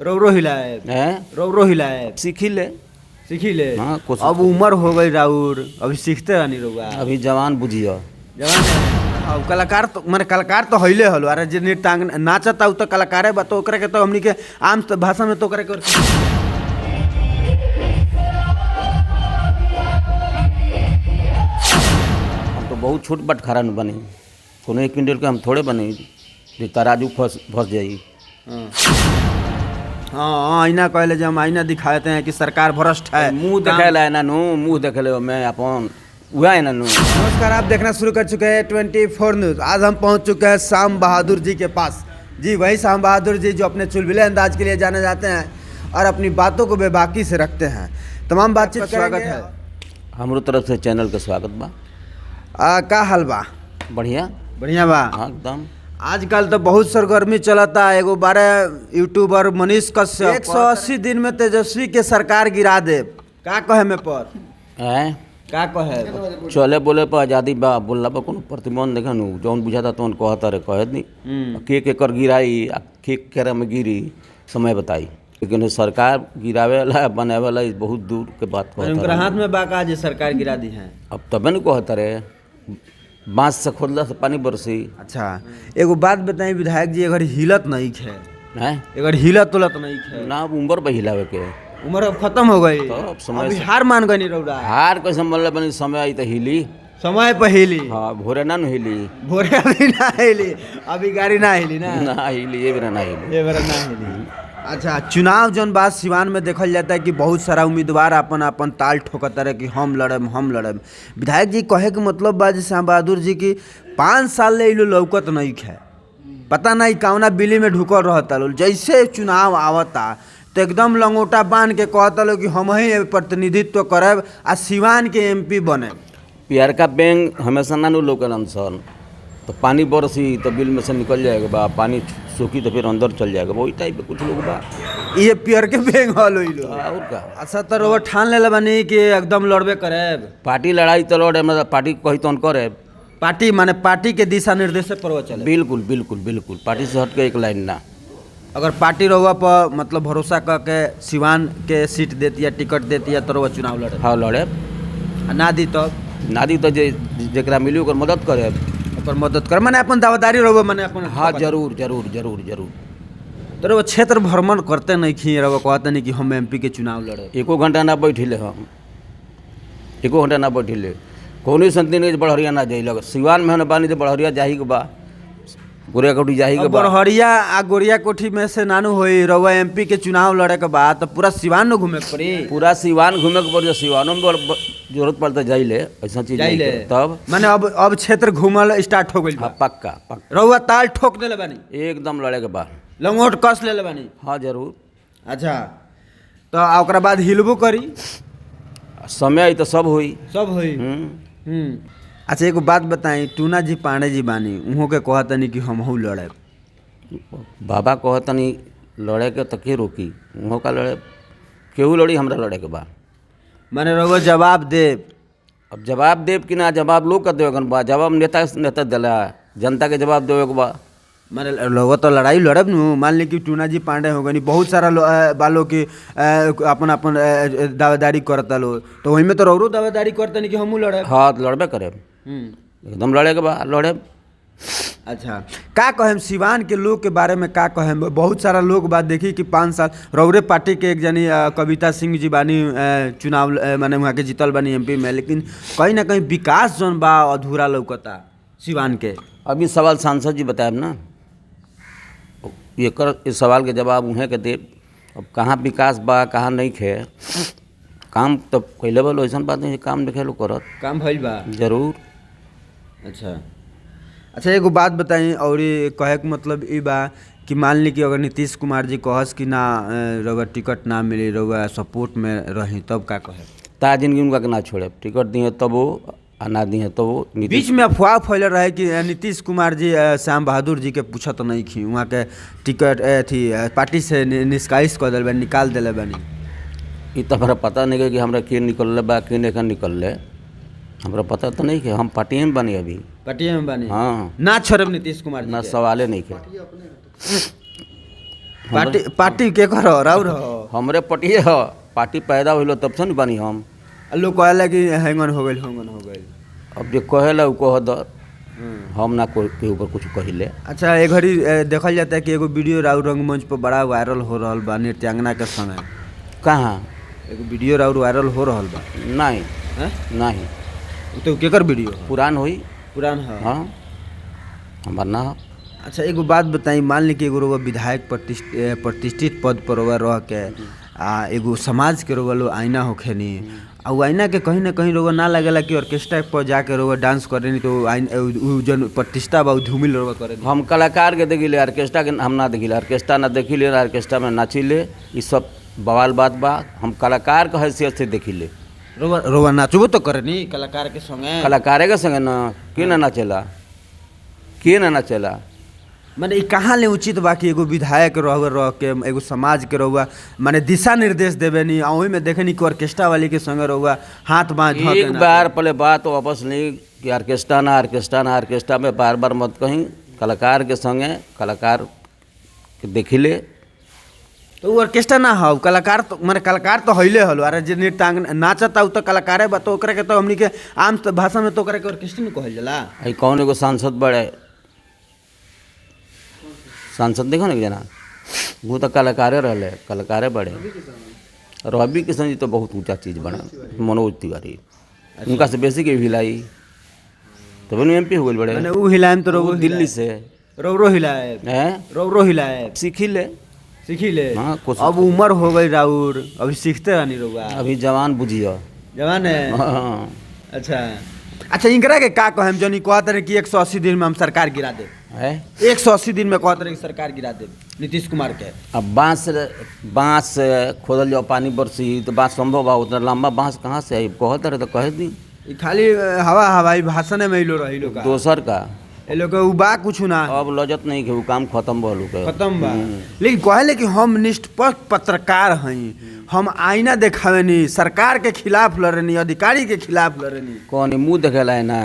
रोरो हिलाए हैं रोरो हिलाए सीखी ले। सीखी ले। हाँ, कोशिश अब उम्र हो गई राउर, अभी सीखते रहनी रहुआ। अभी जवान बुझियो। जवान हाँ, कलाकार तो माने कलाकार तो हइले हलो। अरे जे नृत्यांग नाचता उ तो कलाकारे बा, तो ओकरा के तो हमनी के आम भाषा में तो ओकरा के हम तो बहुत छोट बटखारा न बने, कोनो 1 क्विंटल के हम थोड़े बने जे तराजू फंस जाई। हाँ आईना कहले जब हम आईना दिखाते हैं कि सरकार भ्रष्ट है। मुंह देखे ला ना नु, मुंह देखे ले मैं अपन हुआ है ना नु। नमस्कार, आप देखना शुरू कर चुके हैं 24 न्यूज़। आज हम पहुंच चुके हैं शाम बहादुर जी के पास। जी वही शाम बहादुर जी जो अपने चुलबुले अंदाज के लिए जाने जाते हैं और अपनी बातों को बेबाकी से रखते हैं। तमाम बातचीत स्वागत है हमरो तरफ से चैनल के स्वागत बा। का हाल बा? बढ़िया बढ़िया बा। हाँ एकदम। आजकल तो बहुत सरगर्मी चलता। एगो बारे यूट्यूबर मनीष कश्यप 180 दिन में तेजस्वी के सरकार गिरा दे, का कहे में पर हैं का कहे? चले बोले पर आज़ादी बा, बोलला पर कोनो प्रतिबंध देखा नु, जौन बुझाता तौन कहता रे कहे नहीं। के कर गिराई आ के केरा में गिरी समय बताई, लेकिन सरकार गिरावे वाला बनावे वाला बहुत दूर के बात कहता। उनके हाथ में बाका जे सरकार गिरा दी है। अब तबे न कहता रे बांस से खोदला से पानी बरसी। अच्छा एगो बात बताई विधायक जी, अगर हिलत नहीं है हैं अगर हिलत उलत नहीं है ना उम्र पे हिलावे के उम्र अब खत्म हो गई, तो अब समय अभी से हार मान गई रौदा। हार कैसे मतलब बनी, समय आई तो हिली। समय पर हिली, हाँ भोरे ना हिली, भोरे अभी ना हिली, अभी गाड़ी ना हिली ना हिली ये बेरा ना हिली, ये बेरा ना हिली। अच्छा चुनाव जौन बात सिवान में देखल जाता है कि बहुत सारा उम्मीदवार अपन अपन ताल ठोकता रहे कि हम लड़ब। विधायक जी कहे के मतलब बा जी श्याम बहादुर जी की 5 साल ले लो लौकत नहीं है, पता नहीं कौना बिली में ढुकल रहता लो। जैसे चुनाव आवता तो एकदम लंगोटा बांध के कहता लो कि हम ही प्रतिनिधित्व करब आ सिवान के MP बने। प्यार का बैंक हमेशा ना नु लोकल सन, तो पानी बरसी तो बिल में से निकल जाएगा बा, पानी सूखी तो फिर अंदर चल जाएगा, वही टाइप के कुछ लोग बा। ये पियर के बैंक हलो लो। और का अच्छा तो वो ठान ले बनी कि एकदम लड़बे करे? पार्टी लड़ाई तो लड़े, मतलब पार्टी कही तो करे। पार्टी माने पार्टी के दिशा निर्देश से पर चले। बिल्कुल बिल्कुल बिल्कुल, पार्टी से हट के एक लाइन ना। अगर पार्टी रहुआ पर मतलब भरोसा करके सिवान के सीट देती है, टिकट देती है, तो रहुआ चुनाव लड़े? हाँ लड़े। ना दी तो नादी तो जेकरा मिली ओकर मदद करे, ओकर मदद कर, माने अपन दावेदारी रहुआ माने अपन। हाँ जरूर जरूर जरूर जरूर। तो रहुआ क्षेत्र भ्रमण करते नहीं खी, रहुआ कहते नहीं कि हम MP के चुनाव लड़े? 1 घंटा ना बैठिले हम, 1 घंटा ना बैठिले। कौन संति नहीं बड़हरिया ना जाइल, सिवान में बानी तो बड़हरिया जाही के बा, गोरिया कोठी जाही के बा। बड़हरिया आ गोरिया कोठी में से नानू होई, रहुआ MP के चुनाव लड़े के बाद तो पूरा सिवान न घूमे के पड़ी। पूरा सिवान घूमे के पड़ी, सिवानों में जरूरत पड़ता जाइले, ऐसा चीज नहीं है। तब माने अब क्षेत्र घूमल स्टार्ट हो गई। हाँ पक्का पक्का। रहुआ ताल ठोक देले बानी? एकदम लड़े के बा, लंगोट कस ले बानी? हाँ जरूर। अच्छा तो ओकरा बाद हिलबो करी, समय आई तो सब हुई। सब हुई। अच्छा एगो बात बताई, टूना जी पांडे जी बानी, उहों के कहतनी कि हमहू लड़े। बाबा कहतनी लड़े के तो के रोकी, उहों का लड़े, केहू लड़ी हमरा लड़े के बा। माने रहुआ जवाब दे? अब जवाब देव कि ना, जवाब लोग का देवे बा, जवाब नेता दिला, जनता के जवाब देवे के बा। माने रहुआ तो लड़ाई लड़ब नु। मान ली कि टूना जी पांडे हो गनी, बहुत सारा बालों की अपन अपन दावेदारी करता लो, तो वही में तो रहुआ दावेदारी करता नहीं कि हमहू लड़े? हाँ लड़बे करे, एकदम लड़े के बा, लड़े। अच्छा का कहें सिवान के लोग के बारे में, का कहें? बहुत सारा लोग बात देखी कि 5 साल रौरे पार्टी के एक जनी कविता सिंह जी बानी, चुनाव माने वहाँ के जीतल बानी MP में, लेकिन कहीं ना कहीं विकास जौन बा अधूरा लौकता सिवान के। अभी सवाल सांसद जी बताएब ना, इस सवाल के जवाब उन्हें के दे। अब कहाँ विकास बा कहाँ नहीं खे, काम तो कैले बोलो, ऐसा बात नहीं काम देखे लो करत, काम भइल बा जरूर। अच्छा एगो बात बताई, और कहे के मतलब ई बा कि मान ली कि अगर नीतीश कुमार जी कहस कि ना रउआ टिकट ना मिली, रउआ सपोर्ट में रही, तब का कहे? ता जिंदगी उनका के ना छोड़े, टिकट दिए तब वो ना दिए तो वो। बीच में अफवाह फैल रहे कि नीतीश कुमार जी श्याम बहादुर जी के पूछत नहीं खी, वहाँ के टिकट थी पार्टी से निष्कासित कर दिल, निकाल दिले बनी। ये तो हमारा पता नहीं है कि हमरा के निकल बा के नहीं निकल, हमरा पता तो नहीं कि हम पार्टी में बनी, अभी पार्टी में बनी। हाँ ना छोड़ब नीतीश कुमार जी ना, सवाले नहीं के। पार्टी के करो राउर हो हमरे पटिए ह पार्टी पैदा होइलो तब से न बनी हम। लोग कहला कि हैंगन हो गइल। अब जे कहेला उ कह द हम ना कोई के ऊपर कुछ कहिले। अच्छा एक घड़ी देखल जाता है कि एगो वीडियो राउर रंगमंच पर बड़ा वायरल हो रहल बा नृत्यांगना के संगे। कहाँ एगो वीडियो राउर वायरल हो रहल बा। नहीं हैं? नहीं उ तो केकर वीडियो है? पुरान होई। पुरान है। हाँ हमार ना हो। अच्छा एगो बात बताई, मान ली कि एगो रउआ विधायक प्रतिष्ठित पद पर रउआ रह के एगो समाज के रउआ लो आईना होखेनी आ उ आईना के कहीं ना कहीं रउआ ना लगेला कि ऑर्केस्ट्रा पर जाके रउआ डांस करेनी तो उ जन प्रतिष्ठा बा उ धूमिल रउआ करेनी। हम कलाकार के देखिले, ऑर्केस्ट्रा के हम ना देखिले। ऑर्केस्ट्रा ना देखिले, ऑर्केस्ट्रा में नाचिले, ये सब बवाल बात बा। हम कलाकार के हैसियत से देखिले। रउआ नाचबो तो करेनी कलाकार के संगे। कलाकारे के संगे ना के ना नाचेला, के ना नाचेला। माने ई कहाँ ले उचित बा कि एगो विधायक रह के एगो समाज के रहुआ माने दिशा निर्देश देवे नी आ ओही में देखे नी कि ऑर्केस्ट्रा वाली के संगे रहुआ हाथ बांध एक बार पहले बात वापस ली कि ऑर्केस्ट्रा में बार बार मत कहीं। कलाकार के संगे कलाकार के देखिले तो उ ऑर्केस्ट्रा ना हो कलाकार तो माने कलाकार तो हइले हलो। अरे जे नृत्यांग नाचता उ तो कलाकारे बा तो ओकरा के तो हमनी के आम भाषा में तो ओकरा के ऑर्केस्ट्रा नहीं कहल जाला। आई कौन एगो सांसद बड़े सांसद देखो ना जना वो तो कलाकारे रहले, कलाकारे बड़े। रवि किशन जी तो बहुत ऊंचा चीज़ बना, मनोज तिवारी उनका से बेसी के हिलाई तब MP हो गए बड़े। माने उ हिलाएम तो रउआ दिल्ली से रउरो हिलाए हैं रउरो हिलाए सीखी ले। सीखी ले। हाँ, कोशिश अब उम्र हो गई राउर अभी सीखते रहनी रउआ। अभी जवान बुझियो। जवान है। हाँ। अच्छा इंकरा के का कहम जनी कहत रहे कि 180 दिन में हम सरकार गिरा दे। है 180 दिन में कहत रहे कि सरकार गिरा दे नीतीश कुमार के। अब बांस से खोदल जाओ पानी बरसी तो बांस संभव बा। उतना लंबा बांस कहाँ से आई कहत रहे तो कह दी। ई खाली हवाई भाषण में इलो रही लोग दोसर का ए लोग उ बा कुछ ना अब लजत नहीं के वो काम खत्म भलू के खत्म बा। लेकिन कहले कि हम निष्पक्ष पत्रकार हई, हम आईना देखावे नी, सरकार के खिलाफ लड़नी, अधिकारी के खिलाफ लड़नी। कौन मुँह देखेला है ना।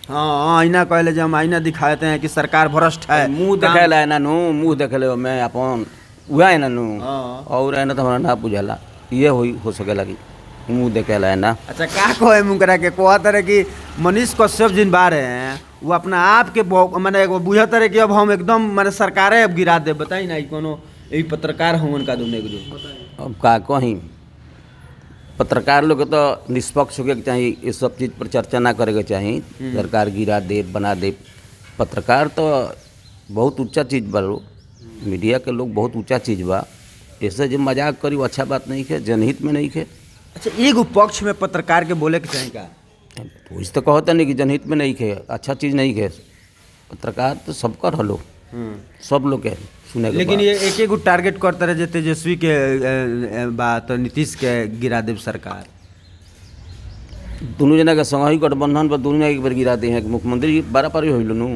हाँ आईना कहले जब हम आईना दिखाते हैं कि सरकार भ्रष्ट है। मुँह देखेला है ना नु मुँह देखेले मैं अपन वह है ना नु हाँ। और है ना तो हमारा ना बुझाला ये हो सकेला कि मुँह देखेला है ना। अच्छा का कहे मुकरा के कहत रहे कि मनीष कश्यप जिन बारे हैं वो अपना आप के माने एगो बुझत रहे कि अब हम एकदम माने सरकारे अब गिरा दे। बताई ना कोनो यही पत्रकार होवन का दुने जो अब का कहीं पत्रकार लोग के तो निष्पक्ष होके चाहिए, ये सब चीज़ पर चर्चा ना करे के चाहिए। सरकार गिरा दे बना दे, पत्रकार तो बहुत ऊंचा चीज़ बा। मीडिया के लोग बहुत ऊंचा चीज़ बा। ऐसे जो मजाक करी वो अच्छा बात नहीं है, जनहित में नहीं है। अच्छा एगो पक्ष में पत्रकार के बोले के चाहिए का तो इस तो कहता नहीं कि जनहित में नहीं है, अच्छा चीज़ नहीं है। पत्रकार तो सबका हलो सब लोग के सुने के लेकिन ये एक एगो टारगेट करते रहे जे तेजस्वी के बात नीतीश के गिरा देव सरकार। दोनों जना के संग ही गठबंधन पर दोनों एक बार गिरा दे हैं। मुख्यमंत्री बारह पारी होइलो नु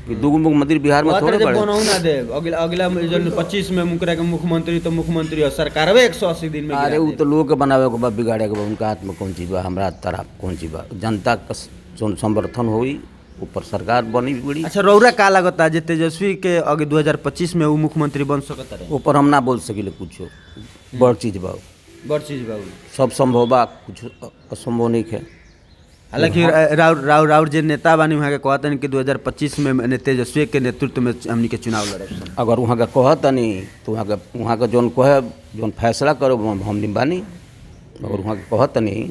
कि दूगो मुख्यमंत्री बिहार में थोड़े बड़े ना दे अगला 25 में मुकरा के मुख्यमंत्री तो मुख्यमंत्री और सरकारवे 180 दिन में अरे वो तो लोग के बनावे के बा बिगाड़े के बा। उनका हाथ में कौन चीज बा, हमरा तरफ कौन चीज बा। जनता का जो समर्थन होई ऊपर सरकार बनी बड़ी। अच्छा रौरा का लगता जे तेजस्वी के अगे 2025 में वो मुख्यमंत्री बन सकता रहे? ऊपर हम ना बोल सकिले कुछो, बड़ चीज बा, बड़ चीज बा। सब संभव बा, कुछ असंभव नहीं है। हालांकि राउर जे नेता बानी वहाँ के कहते हैं कि 2025 में तेजस्वी के नेतृत्व में हमनी के चुनाव लड़े। अगर वहाँ का कहता नहीं तो वहाँ का जौन कहे जौन फैसला करो हम नहीं बानी। अगर वहाँ का कहता नहीं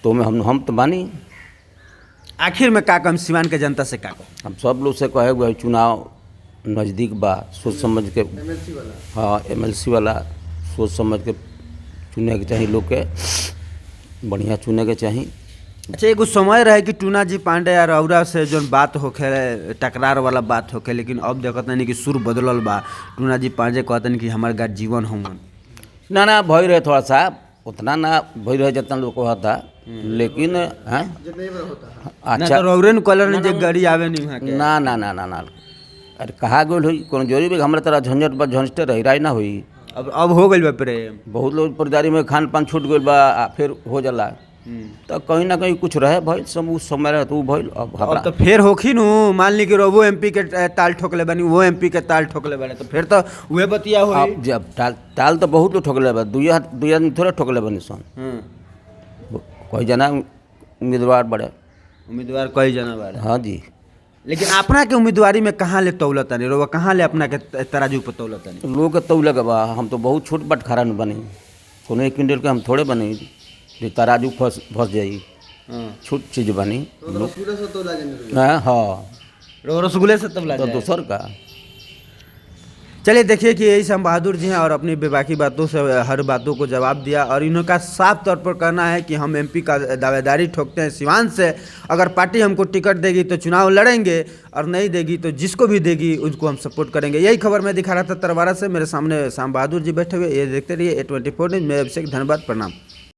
तो हम तो बानी। आखिर में का कम सिवान के जनता से का हम सब लोग से कहे हुए चुनाव नज़दीक बा, सोच समझ के हाँ MLC वाला सोच समझ के चुने के चाहिए। लोग के बढ़िया चुने के चाहिए। अच्छा एगो समय रहे कि टूना जी पांडे और रौरा से जो बात होखे टकरार वाला बात होखे, लेकिन अब देखते नहीं कि सुर बदलल बा। टूना जी पांडे कहते हैं कि हमारे गाँव जीवन होंगन ना भई रहे थोड़ा सा उतना ना भई रहे जितना लोग कहता, लेकिन हैं अच्छा तो रौरे न कलर ने जे गाड़ी आवे नहीं वहाँ के ना ना ना ना ना अरे कहा गई हुई कोनो जोरी भी हमारे तरह झंझट बा झंझटे रही राय ना हुई। अब हो गई बा प्रेम। बहुत लोग परिदारी में खान पान छूट गई बा फिर हो जाला तो कहीं ना कहीं कुछ रहे भाई सब उस समय रहे तो वो भइल अब अब हमरा तो फिर होखी नु, मान ली कि वो एमपी के ताल ठोकले बनी, वो एमपी के ताल ठोकले बने, तो फिर तो वह बतिया हो। अब जब ताल तो बहुत लोग ठोकले बा, दुई आदमी थोड़े ठोकले बनी सन। कोई जना उम्मीदवार बड़े, उम्मीदवार कई जना बारे। हाँ जी। लेकिन अपना के उम्मीदवारी में कहाँ ले तौलत नहीं रोवा, कहाँ ले अपना के तराजू पर तौलत नहीं? लोग के तौले के बा, हम तो बहुत छोट बट खरा न बनी, कोनो 1 क्विंटल के हम थोड़े बनी जो तराजू फंस जाई, छोट चीज बनी। हाँ रसगुल्ले से तब तो दोसर का। चलिए देखिए कि यही श्याम बहादुर जी हैं और अपनी बेबाकी बातों से हर बातों को जवाब दिया, और इनका साफ तौर पर कहना है कि हम एमपी का दावेदारी ठोकते हैं सिवान से, अगर पार्टी हमको टिकट देगी तो चुनाव लड़ेंगे, और नहीं देगी तो जिसको भी देगी उसको हम सपोर्ट करेंगे। यही खबर मैं दिखा रहा था तरवारा से, मेरे सामने श्याम बहादुर जी बैठे हुए। ये देखते रहिए A24 न्यूज़। मैं अभिषेक, धन्यवाद, प्रणाम।